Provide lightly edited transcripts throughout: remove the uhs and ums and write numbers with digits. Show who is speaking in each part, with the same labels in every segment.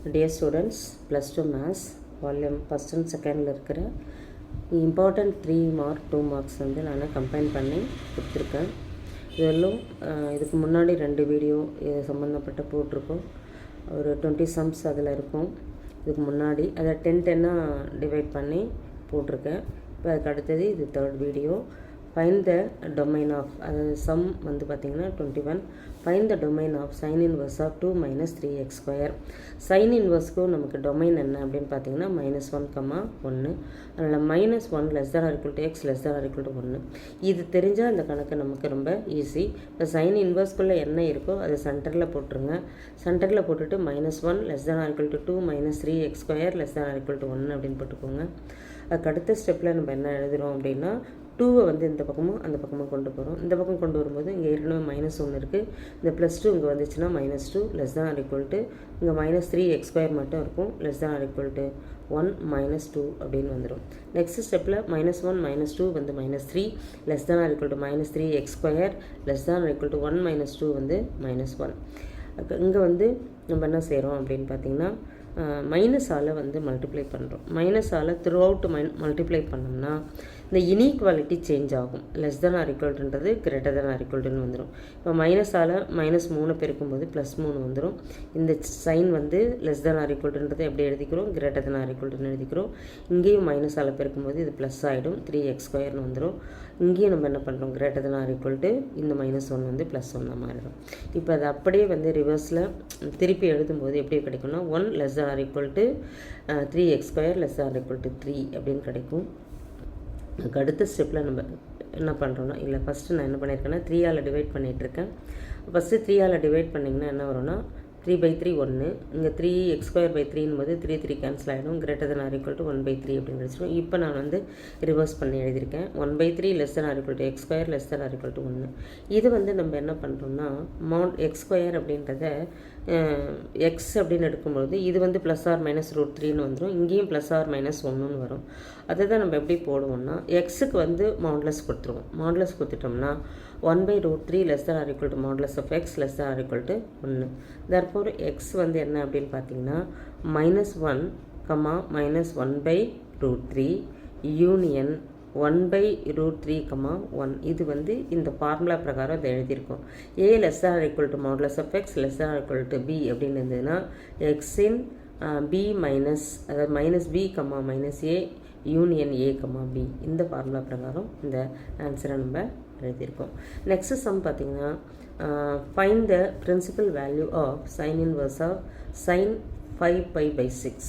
Speaker 1: Dear students, plus 2 maths volume first and second இருக்கிற important 3 mark 2 marks வந்து நான் combine பண்ணி கொடுத்துருக்கேன். இதெல்லாம் இதுக்கு முன்னாடி 2 வீடியோ இது சம்மந்தப்பட்ட போட்டிருக்கோம். ஒரு 20 sums அதில் இருக்கும். இதுக்கு முன்னாடி அதை 10-10 டிவைட் பண்ணி போட்டிருக்கேன். இப்போ அதுக்கு அடுத்தது இது third video. Find the domain of அது சம் வந்து பார்த்திங்கன்னா 21. Find the domain of sine inverse of 2 - 3x². Sine இன்வர்ஸ்க்கும் நமக்கு டொமைன் என்ன அப்படின்னு பார்த்தீங்கன்னா -1, 1. அதனால் -1 < x < 1. இது தெரிஞ்சால் இந்த கணக்கு நமக்கு ரொம்ப ஈஸி. இப்போ சைன் இன்வர்ஸ்குள்ளே என்ன இருக்கோ அது சென்டரில் போட்டுருங்க. சென்டரில் போட்டுட்டு -1 < 2 - 3x² < 1 அப்படின்னு போட்டுக்கோங்க. அதுக்கு அடுத்த ஸ்டெப்பில் நம்ம என்ன எழுதுகிறோம் அப்படின்னா 2 வந்து இந்த பக்கமும் அந்த பக்கமும் கொண்டு போகிறோம். இந்த பக்கம் கொண்டு வரும்போது இங்கே ஏற்கனவே -1 இருக்குது. இந்த +2 இங்கே வந்துச்சுன்னா -2 < இங்கே -3x² மட்டும் இருக்கும் < 1 -2 அப்படின்னு வந்துடும். நெக்ஸ்ட் ஸ்டெப்பில் -1 -2 வந்து -3 < -3x² < 1 -2 வந்து -1. இங்கே வந்து நம்ம என்ன செய்கிறோம் அப்படின்னு பார்த்திங்கன்னா மைனஸால் வந்து மல்டிப்ளை பண்ணுறோம். மைனஸால் த்ரூ அவுட் மல்டிப்ளை பண்ணோம்னா இந்த இனீக்வாலிட்டி சேஞ்ச் ஆகும். < greater than வந்துடும். இப்போ மைனஸால் -3 பெருக்கும்போது +3 வந்துடும். இந்த சைன் வந்து < எப்படி எழுதிக்கிறோம், < எழுதிக்கிறோம். இங்கேயும் மைனஸால் பெருக்கும்போது இது ப்ளஸ் ஆகிடும், 3x² வந்துடும். இங்கேயும் நம்ம என்ன பண்ணுறோம், < இந்த -1 வந்து +1 மாறிடும். இப்போ அது அப்படியே வந்து ரிவர்ஸில் திருப்பி எழுதும்போது எப்படி கிடைக்கும்னா 1 < 3x² < 3 அப்படின்னு கிடைக்கும். அதுக்கு அடுத்த ஸ்டெப்பில் நம்ம என்ன பண்ணுறோன்னா இல்லை ஃபஸ்ட்டு நான் என்ன பண்ணியிருக்கேன்னா 3ஆல் டிவைட் பண்ணிகிட்ருக்கேன். ஃபஸ்ட்டு 3ஆல் டிவைட் பண்ணிங்கன்னா என்ன வரும்னா 3/3 1. இங்கே 3x²/3 போது 3 கேன்சல் ஆகிடும். < 1/3 அப்படின்னு வச்சுருவோம். இப்போ நான் வந்து ரிவர்ஸ் பண்ணி எழுதியிருக்கேன். 1/3 < x² < 1. இது வந்து நம்ம என்ன பண்ணுறோம்னா x² அப்படின்றத எக்ஸ் அப்படின்னு எடுக்கும்பொழுது இது வந்து +or-√3 வந்துடும். இங்கேயும் +or-1 வரும். அதை தான் நம்ம எப்படி போடுவோம்னா எக்ஸுக்கு வந்து மாடுலஸ் கொடுத்துருவோம். மாடுலஸ் கொடுத்துட்டோம்னா 1/√3 < (x < 1. தற்போது எக்ஸ் வந்து என்ன அப்படின்னு பார்த்தீங்கன்னா -1, -1/√3 யூனியன் 1/√3, 1. இது வந்து இந்த ஃபார்முலா பிரகாரம் அதை எழுதியிருக்கோம். a < (x < b அப்படின்னு இருந்ததுன்னா எக்ஸின் b அதாவது -b, -a union a, b இந்த ஃபார்முலா பிரகாரம் இந்த ஆன்சரை நம்ம எழுதியிருக்கோம். நெக்ஸ்ட் சம் பார்த்திங்கன்னா find the principal value of sine inverse of sin 5π/6.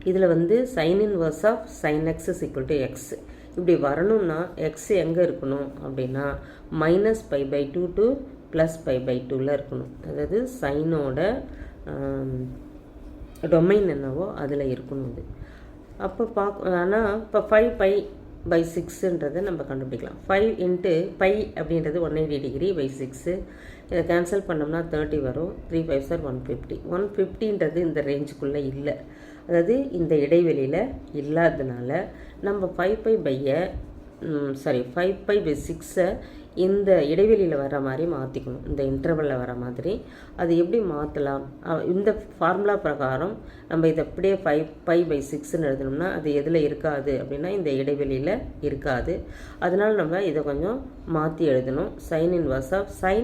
Speaker 1: இதில் வந்து sine inverse of sin x = x. இப்படி வரணும்னா x எங்கே இருக்கணும் அப்படின்னா -π/2 to +π/2 இருக்கணும். அதாவது சைனோட டொமைன் என்னவோ அதில் இருக்கணும். அது அப்போ ஆனால் இப்போ 5π/6ன்றதை நம்ம கண்டுபிடிக்கலாம். 5 × π அப்படின்றது 180 degree / 6. இதை கேன்சல் பண்ணோம்னா 30 வரும். 3 5s are 150. 150ன்றது இந்த ரேஞ்சுக்குள்ளே இல்லை, அதாவது இந்த இடைவெளியில் இல்லாததுனால நம்ம 5π/6 இந்த இடைவெளியில் வர மாதிரி மாற்றிக்கணும். இந்த இன்டர்வலில் வர மாதிரி அது எப்படி மாற்றலாம், இந்த ஃபார்முலா பிரகாரம் நம்ம இதை அப்படியே 5π/6ன்னு எழுதணும்னா அது எதில் இருக்காது அப்படின்னா இந்த இடைவெளியில் இருக்காது. அதனால் நம்ம இதை கொஞ்சம் மாற்றி எழுதணும். Sine inverse of sin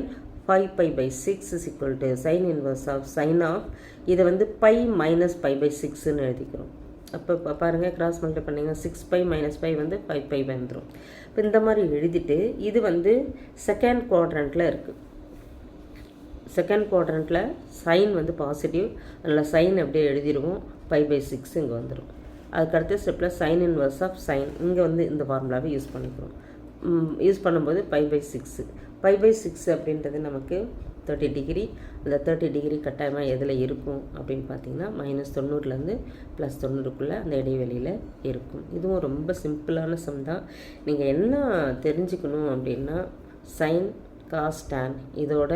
Speaker 1: 5π/6 sin inverse of sin of இதை வந்து π - π/6ன்னு எழுதிக்கிறோம். அப்போ பாருங்கள், கிராஸ் மல்டிப்ளை பண்ணிங்கன்னா 6π - π வந்து 5π வந்துடும். இப்போ இந்த மாதிரி எழுதிட்டு இது வந்து செகண்ட் குவாட்ரண்ட்டில் இருக்குது. செகண்ட் குவாட்ரண்ட்டில் சைன் வந்து பாசிட்டிவ், அதில் சைன் அப்படியே எழுதிடுவோம். π/6 இங்கே வந்துடும். அதுக்கடுத்த ஸ்டெப்பில் சைன் இன்வர்ஸ் ஆஃப் சைன் இங்கே வந்து இந்த ஃபார்முலாவை யூஸ் பண்ணிக்கிறோம். யூஸ் பண்ணும்போது π/6 அப்படின்றது நமக்கு 30 டிகிரி. அந்த 30 டிகிரி கட்டாயமாக எதில் இருக்கும் அப்படின்னு பார்த்தீங்கன்னா -90லேருந்து +90க்குள்ளே அந்த இடைவெளியில் இருக்கும். இதுவும் ரொம்ப சிம்பிளான சம் தான். நீங்கள் என்ன தெரிஞ்சுக்கணும் அப்படின்னா சைன், காஸ், டான் இதோட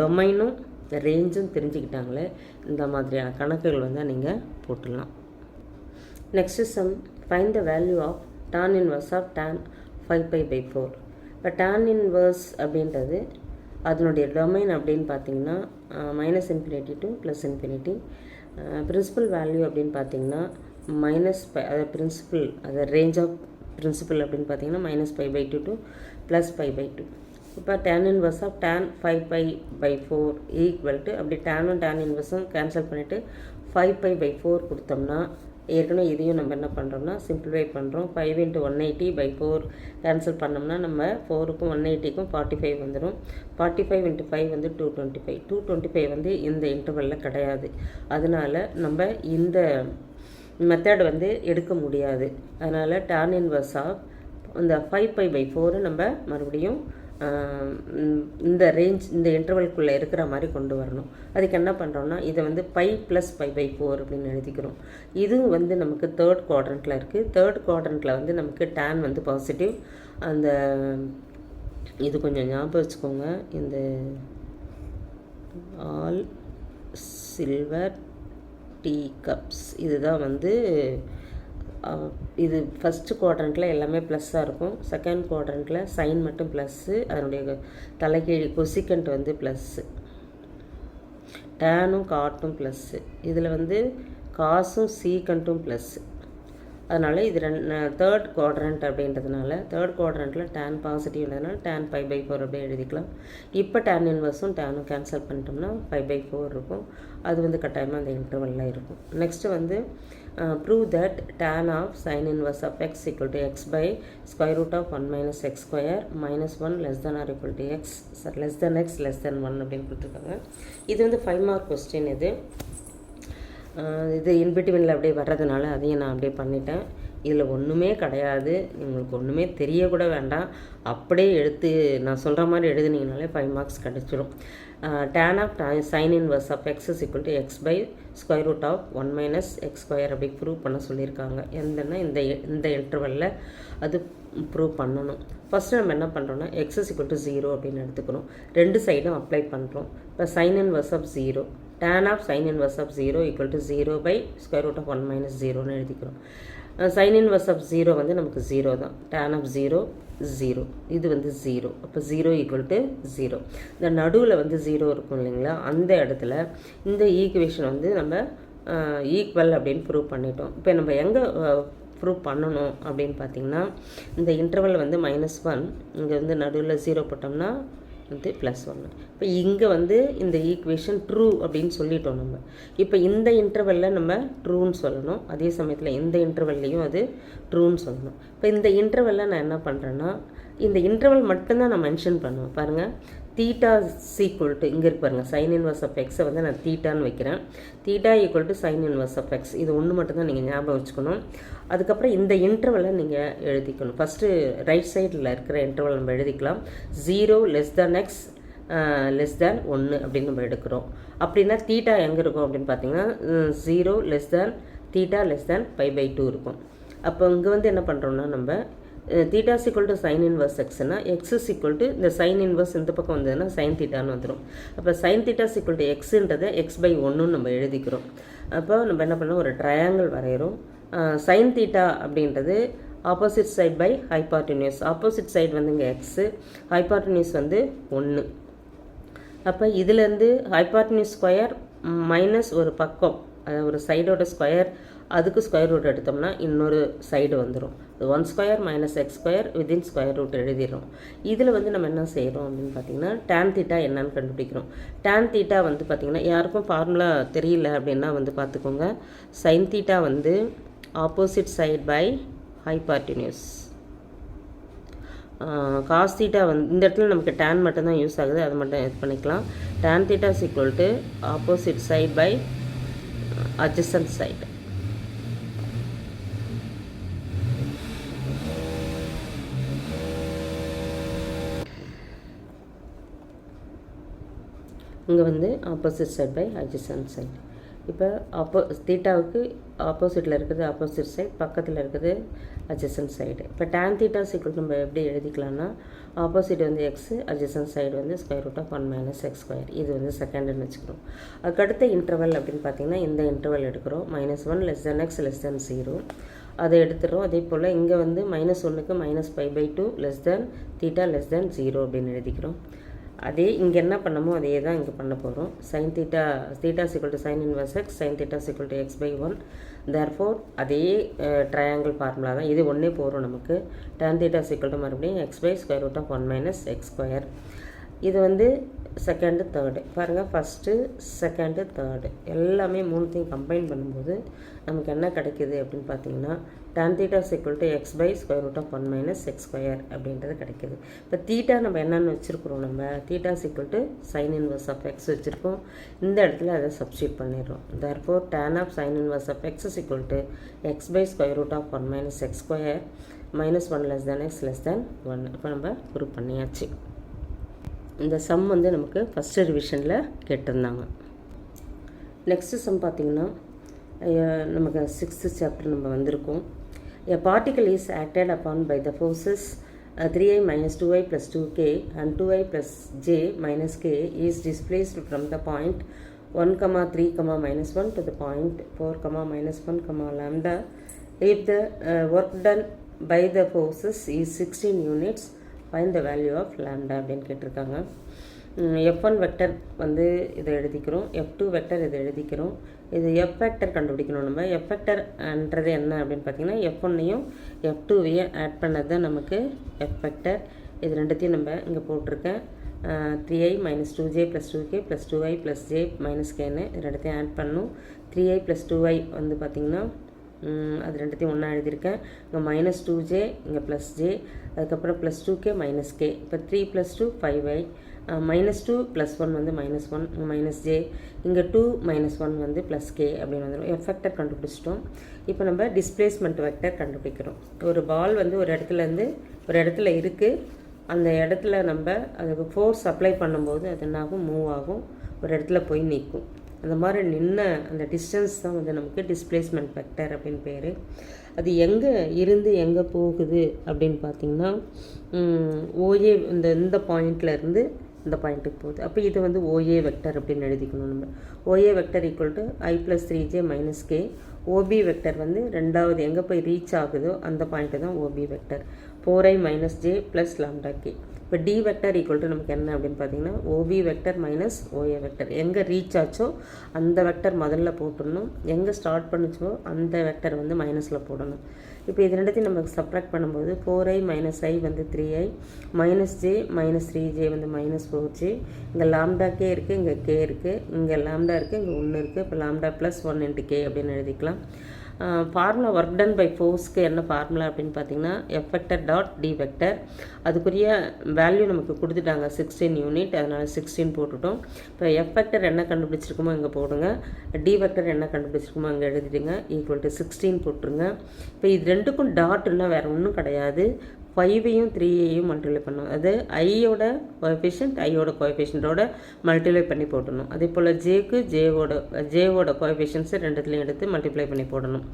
Speaker 1: டொமைனும் ரேஞ்சும் தெரிஞ்சுக்கிட்டாங்களே இந்த மாதிரியான கணக்குகள் வந்து நீங்கள் போட்டுடலாம். Next sum find the value of tan inverse of tan 5π/4. இப்போ டான் இன்வர்ஸ் அப்படின்றது அதனுடைய டொமைன் அப்படின்னு பார்த்தீங்கன்னா -∞ to +∞. பிரின்சிபல் வேல்யூ அப்படின்னு பார்த்தீங்கன்னா அதாவது பிரின்சிபல் அது ரேஞ்ச் ஆஃப் பிரின்சிபல் அப்படின்னு பார்த்தீங்கன்னா -π/2 to +π/2. இப்போ tan inverse of tan 5π/4 equal to அப்படி டேனும் tan இன்வர்ஸும் கேன்சல் பண்ணிவிட்டு 5π/4 கொடுத்தோம்னா ஏற்கனவே இதையும் நம்ம என்ன பண்ணுறோம்னா சிம்பிளிஃபை பண்ணுறோம். 5 × 180/4 கேன்சல் பண்ணோம்னா நம்ம 4க்கும் 180க்கும் 45 வந்துடும். 45 × 5 வந்து 225. 225 வந்து இந்த இன்டர்வலில் கிடையாது. அதனால் நம்ம இந்த மெத்தட் வந்து எடுக்க முடியாது. அதனால் tan இன்வர்ஸ் ஆஃப் இந்த 5π/4 நம்ம மறுபடியும் இந்த ரேஞ்ச் இந்த இன்டர்வல்குள்ளே இருக்கிற மாதிரி கொண்டு வரணும். அதுக்கு என்ன பண்ணுறோன்னா இதை வந்து π + π/4 அப்படின்னு எழுதிக்கிறோம். இதுவும் வந்து நமக்கு தேர்ட் குவாட்ரண்ட்டில் இருக்குது. தேர்ட் குவாட்ரண்ட்டில் வந்து நமக்கு tan வந்து பாசிட்டிவ். அந்த இது கொஞ்சம் ஞாபகம் வச்சுக்கோங்க. இந்த ஆல் சில்வர் டீ கப்ஸ் இதுதான் வந்து இது ஃபஸ்ட்டு குவாட்ரண்ட்டில் எல்லாமே ப்ளஸ்ஸாக இருக்கும். செகண்ட் குவாட்ரண்ட்டில் சைன் மட்டும் ப்ளஸ்ஸு, அதனுடைய தலைகீழ் கொசிக்கண்ட் வந்து ப்ளஸ்ஸு, டேனும் காட்டும் ப்ளஸ்ஸு, இதில் வந்து காசும் சீக்கண்ட்டும் ப்ளஸ்ஸு. அதனால் இது தேர்ட் குவாட்ரண்ட் அப்படின்றதுனால தேர்ட் குவாட்ரண்ட்டில் டேன் பாசிட்டிவ்ன்றதுனால tan π/4 அப்படியே எழுதிக்கலாம். இப்போ tan இன்வர்ஸும் டேனும் கேன்சல் பண்ணிட்டோம்னா π/4 இருக்கும். அது வந்து கட்டாயமாக அந்த இன்டர்வலில் இருக்கும். நெக்ஸ்ட்டு வந்து prove that tan of sin inverse of x equal to x by square root of 1 minus x square minus 1 less than or equal to x less than x less than 1 அப்படின்னு கொடுத்துருக்காங்க. இது வந்து 5 mark question. இது இன்பிட்வீனில் அப்படியே வர்றதுனால அதையும் நான் அப்படியே பண்ணிட்டேன். இதில் ஒன்றுமே கிடையாது, உங்களுக்கு ஒன்றுமே தெரியக்கூட வேண்டாம். அப்படியே எடுத்து நான் சொல்கிற மாதிரி எழுதுனீங்கனாலே 5 மார்க்ஸ் கிடச்சிரும். tan of sin inverse of x is equal to x by square root of 1 minus x square அப்படி ப்ரூவ் பண்ண சொல்லியிருக்காங்க. எந்தன்னா இந்த இன்டர்வலில் அது ப்ரூவ் பண்ணணும். ஃபஸ்ட்டு நம்ம என்ன பண்ணுறோன்னா x is equal to 0 அப்படின்னு எடுத்துக்கிறோம். ரெண்டு சைடும் அப்ளை பண்ணுறோம். இப்போ sin inverse of 0, tan of sin inverse of 0 equal to 0 by square root of 1 minus 0ன்னு எழுதிக்கிறோம். sin inverse of 0 வந்து நமக்கு 0 தான். tan of 0 0, இது வந்து 0. அப்போ 0 equal to 0. இந்த நடுவில் வந்து 0 இருக்கும் இல்லைங்களா, அந்த இடத்துல இந்த ஈக்குவேஷன் வந்து நம்ம ஈக்குவல் அப்படின்னு ப்ரூவ் பண்ணிட்டோம். இப்போ நம்ம எங்கே ப்ரூவ் பண்ணணும் அப்படின்னு பார்த்தீங்கன்னா இந்த இன்டர்வல் வந்து -1, இங்கே வந்து நடுவில் 0 போட்டோம்னா வந்து +1. இப்போ இங்கே வந்து இந்த ஈக்குவேஷன் ட்ரூ அப்படின்னு சொல்லிட்டோம் நம்ம. இப்போ இந்த இன்டர்வலில் நம்ம ட்ரூன்னு சொல்லணும். அதே சமயத்தில் இந்த இன்டர்வல்லையும் அது ட்ரூன்னு சொல்லணும். இப்போ இந்த இன்டர்வலில் நான் என்ன பண்ணுறேன்னா இந்த இன்டர்வல் மட்டும்தான் நான் மென்ஷன் பண்ணுவேன். பாருங்கள், தீட்டா ஈக்குவல் டு இங்கே இருக்கு பாருங்கள், sin inverse of x வந்து நான் தீட்டான்னு வைக்கிறேன். Theta equal to sin inverse of x, இது ஒன்று மட்டும்தான் நீங்கள் ஞாபகம் வச்சுக்கணும். அதுக்கப்புறம் இந்த இன்டர்வலை நீங்கள் எழுதிக்கணும். ஃபஸ்ட்டு ரைட் சைடில் இருக்கிற இன்டர்வல் நம்ம எழுதிக்கலாம். 0 less than x less than 1 அப்படின்னு நம்ம எடுக்கிறோம். அப்படின்னா தீட்டா எங்கே இருக்கும் அப்படின்னு பார்த்தீங்கன்னா 0 less than theta less than π/2 இருக்கும். அப்போ இங்கே வந்து என்ன பண்ணுறோம்னா நம்ம theta equal to sine inverse எக்ஸ்னா எக்ஸ் இஸ் ஈக்குவல் டு இந்த சைன் இன்வர்ஸ் இந்த பக்கம் வந்ததுன்னா சைன் தீட்டான்னு வந்துடும். அப்போ சைன் தீட்டா ஈக்குவல் டு எக்ஸுன்றதை x/1 நம்ம எழுதிக்கிறோம். அப்போ நம்ம என்ன பண்ணோம், ஒரு ட்ரையாங்கிள் வரைகிறோம். சைன் தீட்டா அப்படின்றது opposite side by hypotenuse. Opposite side வந்து இங்கே எக்ஸு, ஹைபார்டினியூஸ் வந்து 1. அப்போ இதுலேருந்து ஹைபார்டினியூஸ் ஸ்கொயர் மைனஸ் ஒரு பக்கம், அதாவது ஒரு சைடோட ஸ்கொயர், அதுக்கு ஸ்கொயர் ரூட் எடுத்தோம்னா இன்னொரு சைடு வந்துடும். 1 square minus x square within square root எழுதிடுறோம். இதில் வந்து நம்ம என்ன செய்கிறோம் அப்படின்னு பார்த்தீங்கன்னா tan தீட்டா என்னன்னு கண்டுபிடிக்கிறோம். tan தீட்டா வந்து பார்த்திங்கன்னா யாருக்கும் ஃபார்முலா தெரியல அப்படின்னா வந்து பார்த்துக்கோங்க. சைன் தீட்டா வந்து opposite side by hypotenuse. Cos theta வந்து இந்த இடத்துல நமக்கு tan மட்டும்தான் யூஸ் ஆகுது, அதை மட்டும் இது பண்ணிக்கலாம். tan theta is equal to opposite side by adjacent side. இங்கே வந்து opposite side by adjacent side. இப்போ தீட்டாவுக்கு ஆப்போசிட்டில் இருக்கிறது ஆப்போசிட் சைட், பக்கத்தில் இருக்கிறது adjacent சைடு. இப்போ tan தீட்டா சீக்கிரம் நம்ம எப்படி எழுதிக்கலாம்னா ஆப்போசிட் வந்து எக்ஸு, adjacent சைடு வந்து square root of 1 minus x square. இது வந்து செகண்டுன்னு வச்சுக்கிறோம். அதுக்கடுத்த இன்டர்வல் அப்படின்னு பார்த்தீங்கன்னா இந்த இன்டர்வல் எடுக்கிறோம். -1 less than x less than 0 அதை எடுத்துகிறோம். அதே போல் இங்கே வந்து -1க்கு -π/2 less than theta less than 0 அப்படின்னு எழுதிக்கிறோம். அதே இங்கே என்ன பண்ணமோ அதே தான் இங்கே பண்ண போகிறோம். sin theta equal to sin inverse x, sin theta equal to x by 1. therefore அதே ட்ரையாங்கிள் ஃபார்முலா தான் இது. ஒன்றே போகிறோம் நமக்கு. tan theta equal to மறுபடியும் x by square root of 1 minus x square. இது வந்து செகண்டு தேர்டு பாருங்கள். ஃபஸ்ட்டு செகண்டு தேர்டு எல்லாமே மூணுத்தையும் கம்பைன் பண்ணும்போது நமக்கு என்ன கிடைக்கிது அப்படின்னு பார்த்தீங்கன்னா tan theta equal to x by square root of 1 minus x square அப்படின்றது கிடைக்கிது. இப்போ தீட்டா நம்ம என்னென்னு வச்சுருக்குறோம், நம்ம theta equal to sin inverse of x வச்சுருக்கோம். இந்த இடத்துல அதை சப்ஸ்டியூட் பண்ணிடுறோம். therefore tan of sin inverse of x is equal to x by square root of 1 minus x square minus 1 less than x less than 1. இப்போ நம்ம prove பண்ணியாச்சு. இந்த some வந்து நமக்கு ஃபஸ்ட்டு ரிவிஷனில் கேட்டிருந்தாங்க. நெக்ஸ்ட்டு சம் பார்த்திங்கன்னா நமக்கு 6th சாப்டர் நம்ம வந்திருக்கோம். A particle is acted upon by the forces 3i minus 2i plus 2k and 2i plus j minus k is displaced from the point 1, 3, minus 1 to the point 4, minus 1, lambda. If the work done by the forces is 16 units, find the value of lambda அப்படின்னு கேட்டிருக்காங்க. F1 vector வந்து இதை எழுதிக்கிறோம், F2 vector இதை எழுதிக்கிறோம். இது F vector கண்டுபிடிக்கணும். நம்ம எஃப் வெக்டர்ன்றது என்ன அப்படின்னு பார்த்தீங்கன்னா F1ஐயும் F2வையும் ஆட் பண்ணது தான் நமக்கு எஃப் வெக்டர். இது ரெண்டுத்தையும் நம்ம இங்கே போட்டிருக்கேன். 3i minus 2j plus 2k plus 2i plus j minus kன்னு இது ரெண்டுத்தையும் ஆட் பண்ணணும். 3i plus 2i வந்து பார்த்திங்கன்னா அது ரெண்டுத்தையும் ஒன்றா எழுதியிருக்கேன். இங்கே minus 2j இங்கே plus j, அதுக்கப்புறம் plus 2k minus k. இப்போ 3 plus 2 5i, minus 2 plus 1 வந்து minus 1, இங்கே minus j, இங்கே 2 minus 1 வந்து plus k அப்படின்னு வந்துடும். எஃப் வெக்டர் கண்டுபிடிச்சிட்டோம். இப்போ நம்ம டிஸ்பிளேஸ்மெண்ட் வெக்டர் கண்டுபிடிக்கிறோம். ஒரு பால் வந்து ஒரு இடத்துலேருந்து ஒரு இடத்துல இருக்குது. அந்த இடத்துல நம்ம அதுக்கு ஃபோர்ஸ் அப்ளை பண்ணும்போது அது என்னாகும், மூவ் ஆகும், ஒரு இடத்துல போய் நிற்கும். அந்த மாதிரி நின்ன அந்த டிஸ்டன்ஸ் தான் வந்து நமக்கு டிஸ்பிளேஸ்மெண்ட் வெக்டர் அப்படின்னு பேர். அது எங்கே இருந்து எங்கே போகுது அப்படின்னு பார்த்திங்கன்னா ஓஏ இந்த பாயிண்ட்லேருந்து இந்த பாயிண்ட்டுக்கு போகுது. அப்போ இது வந்து ஓஏ வெக்டர் அப்படின்னு எழுதிக்கணும். நம்ம OA vector equal to i plus 3j minus k. OP vector வந்து ரெண்டாவது எங்கே போய் ரீச் ஆகுதோ அந்த பாயிண்ட்டு தான் OP vector. 4i minus j plus lambda k. இப்போ டி வெக்டர் ஈக்குவல் டு நமக்கு என்ன அப்படின்னு பார்த்தீங்கன்னா OP vector minus OA vector. எங்கே ரீச் ஆச்சோ அந்த வெக்டர் முதல்ல போட்டுடணும், எங்கே ஸ்டார்ட் பண்ணிச்சோ அந்த வெக்டர் வந்து மைனஸில் போடணும். இப்போ இது ரெண்டுத்தையும் நம்ம சப்ராக்ட் பண்ணும்போது 4i minus i வந்து 3i, minus J minus 3j வந்து மைனஸ் 4j, இங்கே லாம்டா கே இருக்குது, இங்கே கே இருக்குது, இங்கே லாம்டா இருக்குது, இங்கே 1 இருக்குது. இப்போ லாம்டா ப்ளஸ் 1 into k அப்படின்னு எழுதிக்கலாம். ஃபார்முலா ஒர்க் டன் பை ஃபோர்ஸ்க்கு என்ன ஃபார்முலா அப்படின்னு பார்த்தீங்கன்னா F vector dot D vector. அதுக்குரிய வேல்யூ நமக்கு கொடுத்துட்டாங்க 16 யூனிட், அதனால் 16 போட்டுட்டோம். இப்போ எஃப் வெக்டர் என்ன கண்டுபிடிச்சிருக்குமோ இங்கே போடுங்க, டி வெக்டர் என்ன கண்டுபிடிச்சிருக்குமோ அங்கே எழுதிடுங்க, ஈக்குவல் டு 16 போட்டுருங்க. இப்போ இது ரெண்டுக்கும் டாட்னா வேறு ஒன்றும் கிடையாது, 5ஐயும் 3ஐயும் மல்டிப்ளை பண்ணணும். அது ஐயோட கோஎஃபிஷியண்ட்டோட மல்டிப்ளை பண்ணி போடணும். அதே போல் ஜேக்கு ஜேவோட கோஎஃபிஷியன்ஸை ரெண்டுத்துலையும் எடுத்து மல்டிப்ளை பண்ணி போடணும்.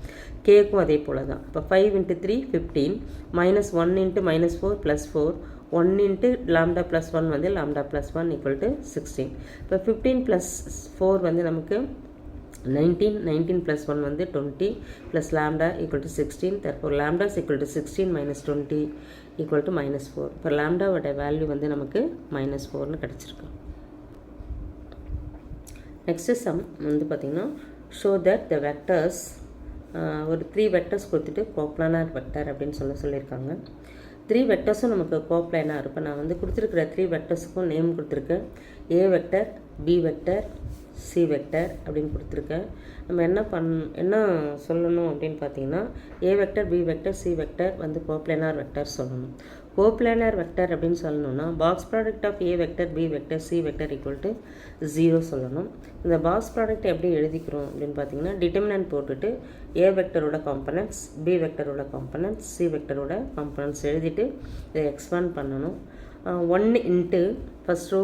Speaker 1: கேக்கும் அதே போல் தான். இப்போ 5 into 3 15, minus 1 into minus 4 plus 4, 1 into lambda plus 1 வந்து lambda plus 1 equal to 16. இப்போ 15 plus 4 வந்து நமக்கு 19 plus 1 வந்து 20 plus lambda equal to 16. therefore lambda is equal to 16 minus 20 equal to minus 4. இப்போ lambda ஓட வேல்யூ வந்து நமக்கு minus 4னு கிடச்சிருக்கு. நெக்ஸ்ட் சம் வந்து பார்த்திங்கன்னா show that the vectors ஒரு 3 வெக்டர்ஸ் கொடுத்துட்டு கோப்ளானார் வெக்டர் அப்படின்னு சொல்லியிருக்காங்க. 3 வெக்டர்ஸும் நமக்கு கோப்ளானார். இப்போ நான் வந்து கொடுத்துருக்குற 3 வெக்டர்ஸுக்கும் நேம் கொடுத்துருக்கேன். A vector, B vector, C vector அப்படின்னு கொடுத்துருக்கேன். நம்ம என்ன சொல்லணும் அப்படின்னு பார்த்தீங்கன்னா A vector, B vector, C vector வந்து கோப்ளானார் வெக்டர் சொல்லணும். கோப்ளானார் வெக்டர் அப்படின்னு சொல்லணும்னா box product of A vector, B vector, C vector equal to 0 சொல்லணும். இந்த பாக்ஸ் ப்ராடக்ட் எப்படி எழுதிக்கிறோம் அப்படின்னு பார்த்தீங்கன்னா டிட்டர்மினன்ட் போட்டுட்டு ஏ வெக்டரோட காம்பனன்ட்ஸ், பி வெக்டரோட காம்பனன்ட்ஸ், சி வெக்டரோட காம்பனன்ட்ஸ் எழுதிட்டு இதை எக்ஸ்பேண்ட் பண்ணணும். 1 இன்ட்டு ஃபஸ்ட் ரோ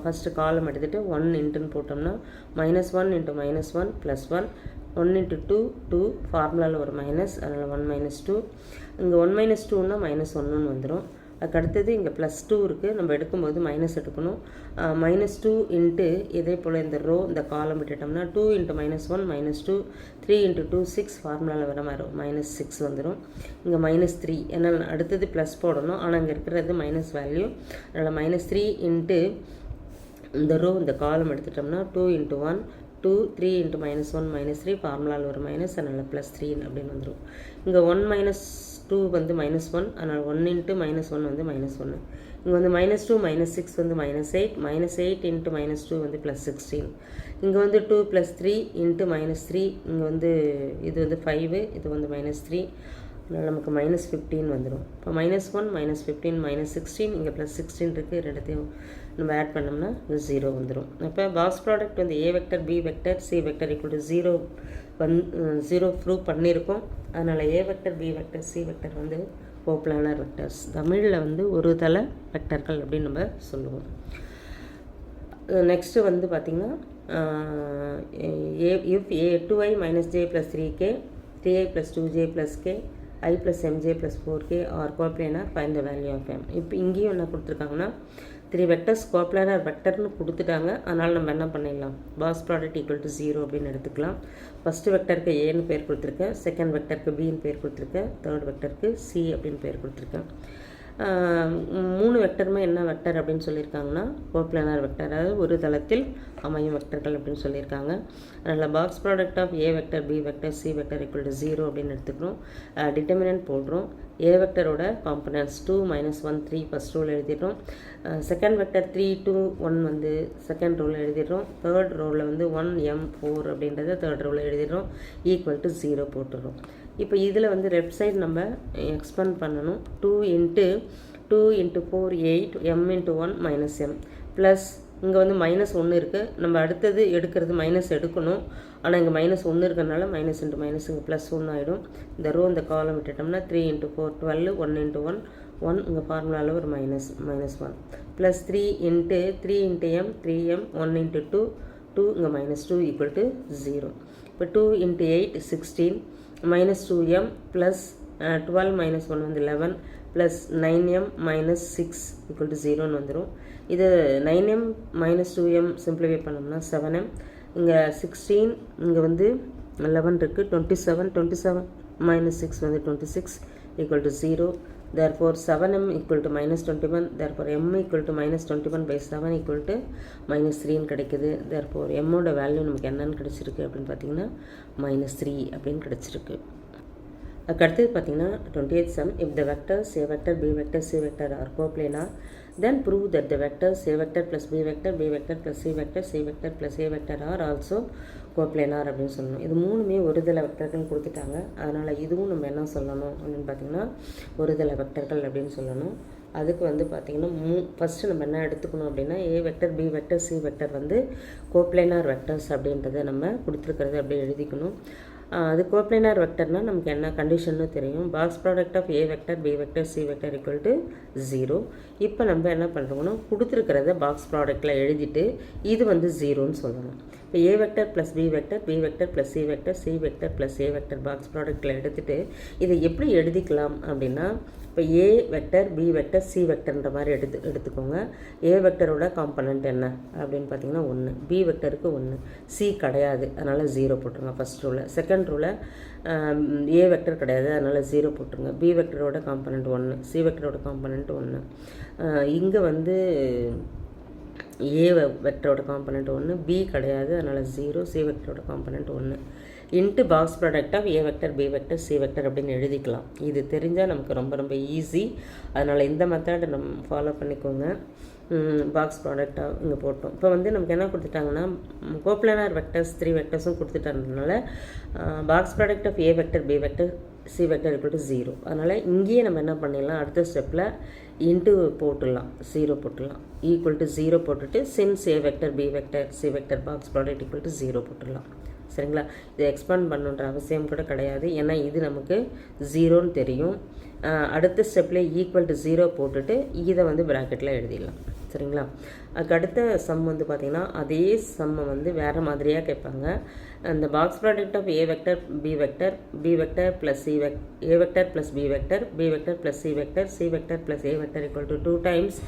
Speaker 1: ஃபஸ்ட்டு காலம் எடுத்துகிட்டு 1 இன்ட்டுன்னு போட்டோம்னா -1 into -1 + 1, 1 into 2 ஃபார்முலாவில் ஒரு மைனஸ், அதனால் 1 - 2. இங்கே 1 - 2ன்னா -1ன்னு வந்துடும். அதுக்கு அடுத்தது இங்கே +2 இருக்குது, நம்ம எடுக்கும்போது மைனஸ் எடுக்கணும். -2 இன்ட்டு இதே போல் இந்த ரோ இந்த காலம் விட்டுட்டோம்னா 2 × -1 -2 3 × 2 6 ஃபார்முலாவில் வர மாதிரி -6 வந்துடும். இங்கே -3 ஏன்னா அடுத்தது ப்ளஸ் போடணும், ஆனால் இங்கே இருக்கிறது மைனஸ் வேல்யூ. அதனால் -3 இன்ட்டு இந்த ரோ இந்த காலம் எடுத்துட்டோம்னா 2 × 1 2 3 × -1 -3 ஃபார்முலாவில் ஒரு மைனஸ், அதனால் +3 அப்படின்னு வந்துடும். இங்கே 1 - 2 வந்து -1, அதனால் 1 × -1 வந்து -1. இங்கே வந்து -2 -6 வந்து -8 -8 × -2 வந்து +16. இங்கே வந்து 2 + 3 × -3 இங்கே வந்து இது வந்து 5, இது வந்து -3, அதனால் நமக்கு -15 வந்துடும். இப்போ -1 -15 -16 இங்கே +16 இருக்குது, ரெண்டுத்தையும் நம்ம ஆட் பண்ணோம்னா 0 வந்துடும். அப்போ பாக்ஸ் ப்ராடக்ட் வந்து A vector B vector C vector = 0 0 prove பண்ணியிருக்கோம். அதனால் A vector B vector C vector வந்து கோப்ளானார் வெக்டர்ஸ். தமிழில் வந்து ஒரு தள வெக்டர்கள் அப்படின்னு நம்ம சொல்லுவோம். நெக்ஸ்ட்டு வந்து பார்த்திங்கன்னா if A2i - j + 3k 3i + 2j + k I + mj + 4k are coplanar, find the value of m. இப்போ இங்கேயும் என்ன கொடுத்துருக்காங்கன்னா 3 வெக்டர்ஸ் கோப்ளானார் வெக்டர்னு கொடுத்துட்டாங்க. அதனால் நம்ம என்ன பண்ணிடலாம், பாக்ஸ் ப்ராடக்ட் = 0 அப்படின்னு எடுத்துக்கலாம். ஃபஸ்ட்டு வெக்டருக்கு ஏன்னு பேர் கொடுத்துருக்கேன், செகண்ட் வெக்டருக்கு பின்னு பேர் கொடுத்துருக்கேன், தேர்ட் வெக்டருக்கு சி அப்படின்னு பேர் கொடுத்துருக்கேன். 3 வெக்டருமே என்ன வெக்டர் அப்படின்னு சொல்லியிருக்காங்கன்னா கோப்ளானார் வெக்டர், அதாவது ஒரு தளத்தில் அமையும் வெக்டர்கள் அப்படின்னு சொல்லியிருக்காங்க. அதனால் box product of A vector B vector C vector = 0 அப்படின்னு எடுத்துக்கிறோம். டிட்டர்மினன்ட் போடுறோம். A வெக்டரோட காம்பனன்ட்ஸ் 2 - 1 3 ஃபஸ்ட் ரோவில் எழுதிடுறோம். செகண்ட் வெக்டர் 3 2 1 வந்து செகண்ட் ரோவில் எழுதிடுறோம். தேர்ட் ரோவில் வந்து 1 m 4 அப்படின்றத தேர்ட் ரோவில் எழுதிடுறோம். = 0 போட்டுடுறோம். இப்போ இதில் வந்து லெஃப்ட் சைடு நம்ம எக்ஸ்பேண்ட் பண்ணணும். 2 × 4 8 m × 1 -m ப்ளஸ் இங்கே வந்து -1 இருக்குது. நம்ம அடுத்தது எடுக்கிறது மைனஸ் எடுக்கணும், ஆனால் இங்கே -1 இருக்கிறதுனால -× இங்கே +1 ஆகிடும். இந்த ரோ இந்த காலம் விட்டுட்டோம்னா 3 × 4 12 1 × 1 1 இங்கே ஃபார்முலாவில் ஒரு -1 ப்ளஸ் 3 × 3 × m 3m 1 × 2 2 இங்கே -2 = 0. இப்போ 2 × 8 16 -2m ப்ளஸ் 12 - 1 வந்து 11 ப்ளஸ் 9m - 6 = 0ன்னு வந்துடும். இது 9m - 2m சிம்பிளிஃபை பண்ணோம்னா 7m, இங்கே 16 இங்கே வந்து 11 இருக்குது, 27 27 - 6 வந்து 26 = 0. therefore 7m = -21, therefore m = -21/7 = -3ன்னு கிடைக்குது. therefore m-ஓட வேல்யூ நமக்கு என்னன்னு கிடச்சிருக்கு அப்படின்னு பார்த்தீங்கன்னா -3 அப்படின்னு கிடச்சிருக்கு. அதுக்கடுத்தது பார்த்தீங்கன்னா 28th sum, if the vectors A vector B vector C vector are coplanar, then prove that the vectors A vector + B vector B vector + C vector C vector + A vector are also coplanar அப்படின்னு சொல்லணும். இது மூணுமே ஒருதலை வெக்டர்கள் கொடுத்துட்டாங்க. அதனால் இதுவும் நம்ம என்ன சொல்லணும் அப்படின்னு பார்த்திங்கன்னா ஒருதலை வெக்டர்கள் அப்படின்னு சொல்லணும். அதுக்கு வந்து பார்த்திங்கன்னா ஃபஸ்ட்டு நம்ம என்ன எடுத்துக்கணும் அப்படின்னா A vector B vector C vector வந்து கோப்ளானார் வெக்டர்ஸ் அப்படின்றத நம்ம கொடுத்துருக்கிறது அப்படியே எழுதிக்கணும். அது கோப்ளானார் வெக்டர்னால் நமக்கு என்ன கண்டிஷன்னு தெரியும். Box product of A vector B vector C vector = 0. இப்போ நம்ம என்ன பண்ணுறோம்னா கொடுத்துருக்கிறத பாக்ஸ் ப்ராடக்டில் எழுதிட்டு இது வந்து 0ன்னு சொல்லணும். இப்போ A vector + B vector B vector + C vector C vector + A vector box ப்ராடக்டில் எடுத்துகிட்டு இதை எப்படி எழுதிக்கலாம் அப்படின்னா இப்போ A vector B vector C வெக்டர்ன்ற மாதிரி எடுத்துக்கோங்க. A வெக்டரோட காம்பனண்ட் என்ன அப்படின்னு பார்த்தீங்கன்னா 1, B வெக்டருக்கு 1, C கிடையாது, அதனால் 0 போட்டுருங்க ஃபஸ்ட் ரூவில். செகண்ட் ரூவில் A வெக்டர் கிடையாது, அதனால் 0 போட்டுருங்க. B வெக்டரோட காம்பனண்ட் 1, C வெக்டரோட காம்பனண்ட் 1. இங்கே வந்து A வெக்டரோட காம்பனண்ட் 1, B கிடையாது, அதனால் 0, C வெக்டரோட component 1 into box product of A vector B vector C vector அப்படின்னு எழுதிக்கலாம். இது தெரிஞ்சால் நமக்கு ரொம்ப ஈஸி. அதனால் இந்த மெத்தடை நம்ம ஃபாலோ பண்ணிக்கோங்க. பாக்ஸ் ப்ராடக்டாக இங்கே போட்டோம். இப்போ வந்து நமக்கு என்ன கொடுத்துட்டாங்கன்னா கோப்ளானார் வெக்டர்ஸ் 3 வெக்டர்ஸும் கொடுத்துட்டதுனால box product of A vector B vector C vector = 0. அதனால் இங்கேயே நம்ம என்ன பண்ணிடலாம், அடுத்த ஸ்டெப்பில் இன்ட்டு போட்டுடலாம், 0 போட்டுடலாம். =0 போட்டுட்டு since A vector B vector C vector box product = 0 போட்டுடலாம். சரிங்களா? இதை எக்ஸ்பேண்ட் பண்ணுன்ற அவசியம் கூட கிடையாது, ஏன்னா இது நமக்கு 0ன்னு தெரியும். அடுத்த ஸ்டெப்பில் =0 போட்டுட்டு இதை வந்து ப்ராக்கெட்டில் எழுதிடலாம். சரிங்களா? அதுக்கு அடுத்த சம் வந்து பார்த்திங்கன்னா அதே சம்மை வந்து வேறு மாதிரியாக கேட்பாங்க. அந்த box product of A vector B vector plus C A vector plus B vector plus C vector plus A vector equal to 2 times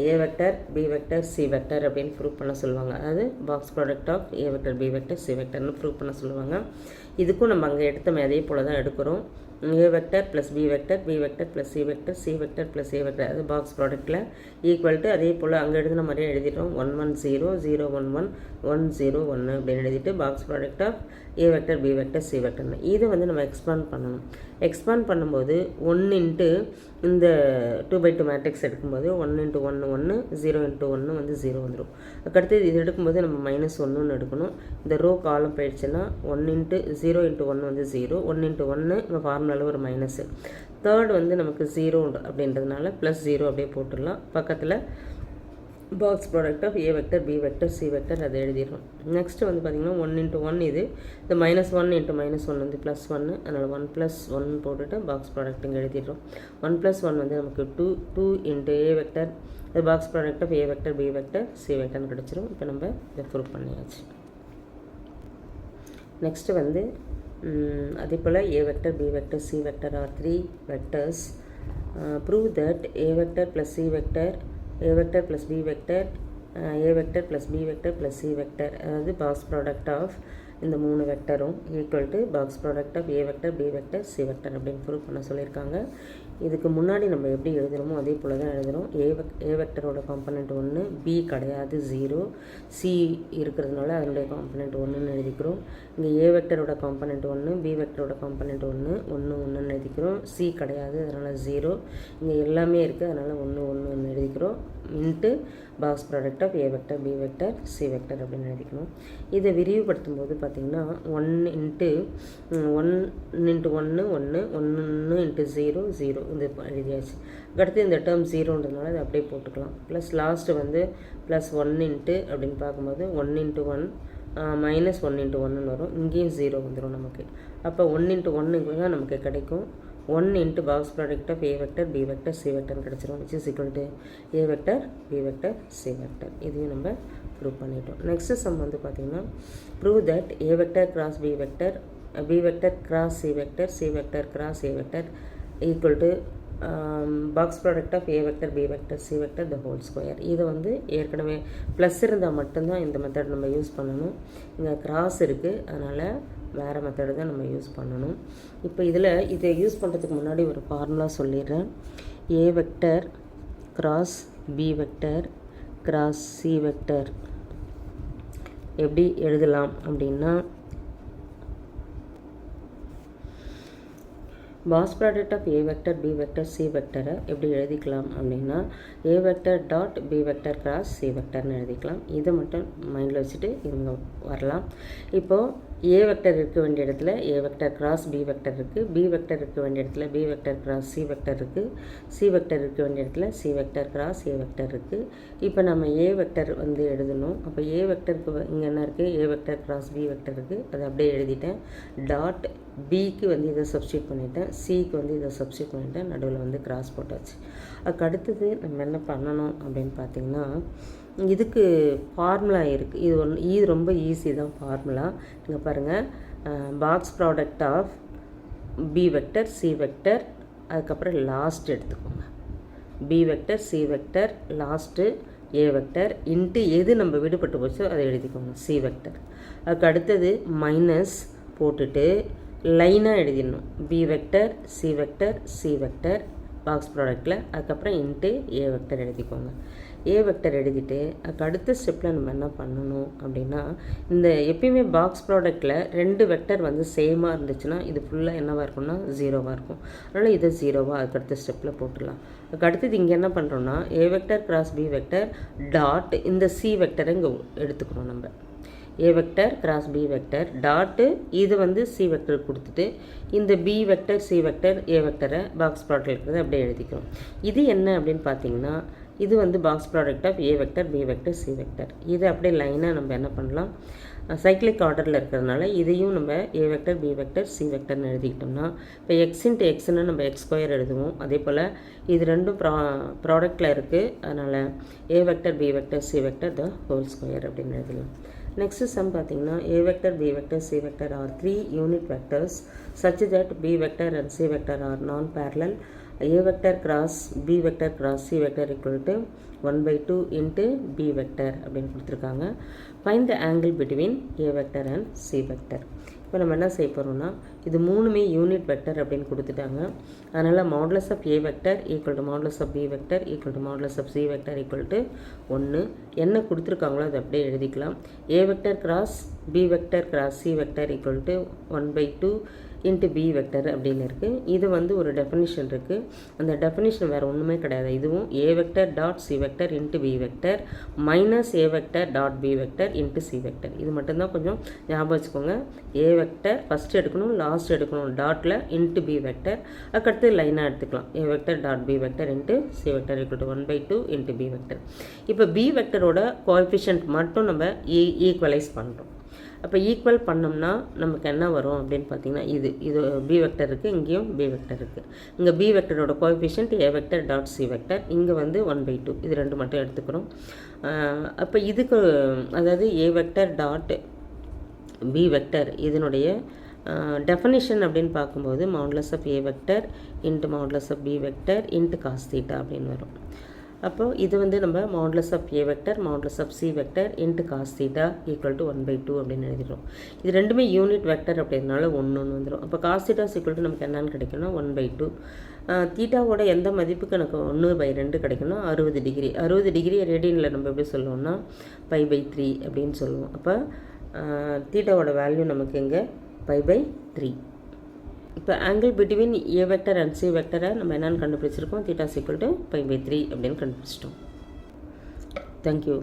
Speaker 1: A vector B vector C vector அப்படின்னு ப்ரூவ் பண்ண சொல்லுவாங்க. அதாவது box product of A vector B vector C வெக்டர்னு prove பண்ண சொல்லுவாங்க. இதுக்கும் நம்ம அங்கே எடுத்தோமே அதே போல் தான் எடுக்கிறோம். A vector plus B vector plus C vector plus A vector அது பாக்ஸ் ப்ராடக்ட்டில் ஈக்குவல் டு அதே போல் அங்கே எழுதின மாதிரியே எழுதிட்டோம். 1 1 0 0 1 1 1 0 1 அப்படின்னு எழுதிட்டு box product of A vector B vector C வெக்டர்னு இதை வந்து நம்ம எக்ஸ்பாண்ட் பண்ணணும். எக்ஸ்பாண்ட் பண்ணும்போது 1 இன்ட்டு இந்த 2/2 மேட்ரிக்ஸ் எடுக்கும்போது 1 × 1 1 0 × 1 வந்து 0 வந்துடும். அதுக்கடுத்து இது எடுக்கும்போது நம்ம -1 எடுக்கணும். இந்த ரோ காலம் போயிடுச்சுன்னா 1 × 0 × 1 வந்து 0 1 × 1 நம்ம ஃபார்முலாவில் ஒரு மைனஸு. தேர்ட் வந்து நமக்கு 0 அப்படின்றதுனால +0 அப்படியே போட்டுடலாம். பக்கத்தில் box product of A vector B vector C vector அதை எழுதிடுறோம். நெக்ஸ்ட்டு வந்து பார்த்திங்கன்னா 1 × 1 இது இந்த -1 × -1 வந்து +1 அதனால் 1 + 1 போட்டுட்டு பாக்ஸ் ப்ராடக்ட் இங்கே எழுதிடுறோம். 1 + 1 வந்து நமக்கு 2 × ஏ வெக்டர் அது box product of A vector B vector C வெக்டர்னு கிடச்சிரும். இப்போ நம்ம இதை ப்ரூவ் பண்ணியாச்சு. நெக்ஸ்ட்டு வந்து அதே போல் A vector B vector C vector are 3 vectors. Prove that A vector plus C vector a vector plus b vector a vector plus b vector plus c vector அதாவது பாக்ஸ் ப்ராடக்ட் ஆஃப் இந்த 3 வெக்டரும் equal to box product of A vector B vector C vector அப்படின்னு prove பண்ண சொல்லியிருக்காங்க. இதுக்கு முன்னாடி நம்ம எப்படி எழுதுகிறோமோ அதே போல் தான் எழுதுகிறோம். ஏ வெக்டரோட காம்பனண்ட் 1 பி கிடையாது 0 சி இருக்கிறதுனால அதனுடைய காம்பனண்ட் 1ன்னு எழுதிக்கிறோம். இங்கே ஏ வெக்டரோட காம்பனண்ட் 1 பி வெக்டரோட காம்பனண்ட் 1 எழுதிக்கிறோம். சி கிடையாது அதனால் 0 இங்கே எல்லாமே இருக்குது அதனால் 1 எழுதிக்கிறோம். Into box product of A vector B vector C vector அப்படின்னு எழுதிக்கணும். இதை விரிவுபடுத்தும் போது பார்த்திங்கன்னா 1 × 1 1 × 0 0 இது எழுதியாச்சு. அடுத்து இந்த டேர்ம் 0ன்றதுனால அதை அப்படியே போட்டுக்கலாம். ப்ளஸ் லாஸ்ட்டு வந்து +1 அப்படின்னு பார்க்கும்போது 1 × 1 -1 × 1 வரும். இங்கேயும் 0 வந்துடும் நமக்கு. அப்போ 1 × 1 தான் நமக்கு கிடைக்கும். 1 × box product of A vector B vector C vector கிடச்சிரும். Which is equal to A vector B vector C vector. இதையும் நம்ம ப்ரூவ் பண்ணிட்டோம். நெக்ஸ்ட்டு சம் வந்து பார்த்திங்கன்னா prove that A vector cross B vector cross C vector cross A vector equal to box product of A vector B vector C vector the whole square. இதை வந்து ஏற்கனவே plus இருந்தால் மட்டும்தான் இந்த method நம்ம use பண்ணணும். இங்கே கிராஸ் இருக்குது அதனால் வேறு மெத்தடு தான் நம்ம யூஸ் பண்ணணும். இப்போ இதை யூஸ் பண்ணுறதுக்கு முன்னாடி ஒரு ஃபார்முலா சொல்லிடுறேன். A vector cross B vector cross C vector எப்படி எழுதலாம் அப்படின்னா box product of A vector B vector C வெக்டரை எப்படி எழுதிக்கலாம் அப்படின்னா A vector dot B vector cross C வெக்டர்னு எழுதிக்கலாம். இதை மட்டும் மைண்டில் வச்சுட்டு இவங்க வரலாம். இப்போது ஏ வெக்டர் இருக்க வேண்டிய இடத்துல A vector cross B vector இருக்குது, பி வெக்டர் இருக்க வேண்டிய இடத்துல B vector cross C vector இருக்குது, சி வெக்டர் இருக்க வேண்டிய இடத்துல C vector cross A vector இருக்குது. இப்போ நம்ம ஏ வெக்டர் வந்து எழுதணும். அப்போ ஏ வெக்டருக்கு இங்கே என்ன இருக்குது, A vector cross B vector இருக்குது, அதை அப்படியே எழுதிட்டேன். டாட் பிக்கு வந்து இதை சப்ஸ்டியூட் பண்ணிட்டேன், சிக்கு வந்து இதை சப்ஸ்டியூட் பண்ணிட்டேன், நடுவில் வந்து கிராஸ் போட்டாச்சு. அதுக்கு அடுத்தது நம்ம என்ன பண்ணணும் அப்படின்னு பார்த்திங்கன்னா இதுக்கு ஃபார்முலா இருக்குது. இது ரொம்ப ஈஸி தான் ஃபார்முலா. இங்கே பாருங்கள், box product of B vector C vector அதுக்கப்புறம் லாஸ்ட் எடுத்துக்கோங்க. B vector C vector last A vector into எது நம்ம விடுபட்டு போச்சோ அதை எழுதிக்கோங்க சி வெக்டர். அதுக்கு அடுத்தது மைனஸ் போட்டுட்டு லைனாக எழுதிடணும். B vector C vector box ப்ராடக்டில் அதுக்கப்புறம் இன்ட்டு ஏ வெக்டர் எழுதிக்கோங்க. ஏ வெக்டர் எழுதிட்டு அதுக்கு அடுத்த ஸ்டெப்பில் நம்ம என்ன பண்ணணும் அப்படின்னா இந்த எப்பயுமே பாக்ஸ் ப்ராடக்டில் 2 வெக்டர் வந்து சேமாக இருந்துச்சுன்னா இது ஃபுல்லாக என்னவாக இருக்கும்னா 0வாக இருக்கும். அதனால் இதை 0வாக அதுக்கு அடுத்த ஸ்டெப்பில் போட்டுடலாம். அதுக்கு அடுத்தது இங்கே என்ன பண்ணுறோன்னா A vector cross B vector dot இந்த சி வெக்டரை இங்கே எடுத்துக்கணும். நம்ம A vector cross B vector dot இது வந்து சி வெக்டர் கொடுத்துட்டு இந்த B vector C vector A வெக்டரை பாக்ஸ் ப்ராடக்ட் இருக்கிறது அப்படியே எழுதிக்கிறோம். இது என்ன அப்படின்னு பார்த்தீங்கன்னா இது வந்து box product of A vector B vector C vector. இது அப்படியே லைனாக நம்ம என்ன பண்ணலாம், சைக்கிளிக் ஆர்டரில் இருக்கிறதுனால இதையும் நம்ம A vector B vector C வெக்டர்னு எழுதிக்கிட்டோம்னா, இப்போ எக்ஸ் இன்ட்டு எக்ஸ்ன்னு நம்ம எக்ஸ் ஸ்கொயர் எழுதுவோம். அதே போல் இது ரெண்டும் ப்ராடக்டில் இருக்குது, அதனால் A vector B vector C vector the whole square அப்படின்னு எழுதலாம். நெக்ஸ்ட்டு சம் பார்த்திங்கன்னா, A vector B vector C vector are 3 unit vectors such that b vector and c vector are non-parallel. a vector cross b vector cross c vector equal to 1/2 into b vector அப்படின்னு கொடுத்துருக்காங்க. find the angle between a vector and c vector. இப்போ நம்ம என்ன செய்ய போகிறோம்னா, இது மூணுமே unit vector அப்படின்னு கொடுத்துட்டாங்க. அதனால் modulus of A vector equal to modulus of B vector equal to modulus of C vector equal to 1. என்ன கொடுத்துருக்காங்களோ அதை அப்படியே எழுதிக்கலாம். A vector cross B vector cross C vector equal to 1/2 into B vector அப்படின்னு இருக்குது. இது வந்து ஒரு டெஃபினிஷன் இருக்குது. அந்த டெஃபினிஷன் வேறு ஒன்றுமே கிடையாது. இதுவும் A vector dot C vector into B vector minus A vector dot B vector into C vector. இது மட்டும்தான் கொஞ்சம் ஞாபகம் வச்சுக்கோங்க. ஏ வெக்டர் ஃபஸ்ட் எடுக்கணும், லாஸ்ட் எடுக்கணும், டாட்டில் இன்ட்டு பி வெக்டர், அதுக்கடுத்து லைனாக எடுத்துக்கலாம். A vector dot B vector into C vector equal to 1/2 into B வெக்டர். இப்போ பி வெக்டரோட கோஎஃபிஷியன்ட் மட்டும் நம்ம ஈக்குவலைஸ் பண்ணுறோம். அப்போ ஈக்குவல் பண்ணோம்னா நமக்கு என்ன வரும் அப்படின்னு பார்த்தீங்கன்னா, இது பி வெக்டர் இருக்குது, இங்கேயும் பி வெக்டர் இருக்குது. இங்கே பி வெக்டரோட coefficient A vector dot C vector, இங்கே வந்து 1/2, இது ரெண்டு மட்டும் எடுத்துக்கிறோம். அப்போ இதுக்கு அதாவது A vector dot B vector இதனுடைய டெஃபனிஷன் அப்படின்னு பார்க்கும்போது modulus of A vector into modulus of B vector into cos theta அப்படின்னு வரும். அப்போது இது வந்து நம்ம modulus of A vector modulus of C vector into cos theta equal to 1/2 அப்படின்னு எழுதிடும். இது ரெண்டுமே யூனிட் வெக்டர் அப்படின்றனால 1 வந்துடும். அப்போ காஸ் தீட்டா ஈக்குவல் டு நமக்கு என்னன்னு கிடைக்கும்னா 1/2. தீட்டாவோட எந்த மதிப்புக்கு எனக்கு 1/2 கிடைக்கும்னா 60 டிகிரி. 60 டிகிரி ரேடியனில் நம்ம எப்படி சொல்லுவோம்னா π/3 அப்படின்னு சொல்லுவோம். அப்போ தீட்டாவோட வேல்யூ நமக்கு இங்கே π/3. இப்போ angle between A vector and C வெக்டரை நம்ம என்னென்னு கண்டுபிடிச்சிருக்கோம், தீட்டா ஈக்குவல் டு π/3 அப்படின்னு கண்டுபிடிச்சிட்டோம். தேங்க்யூ.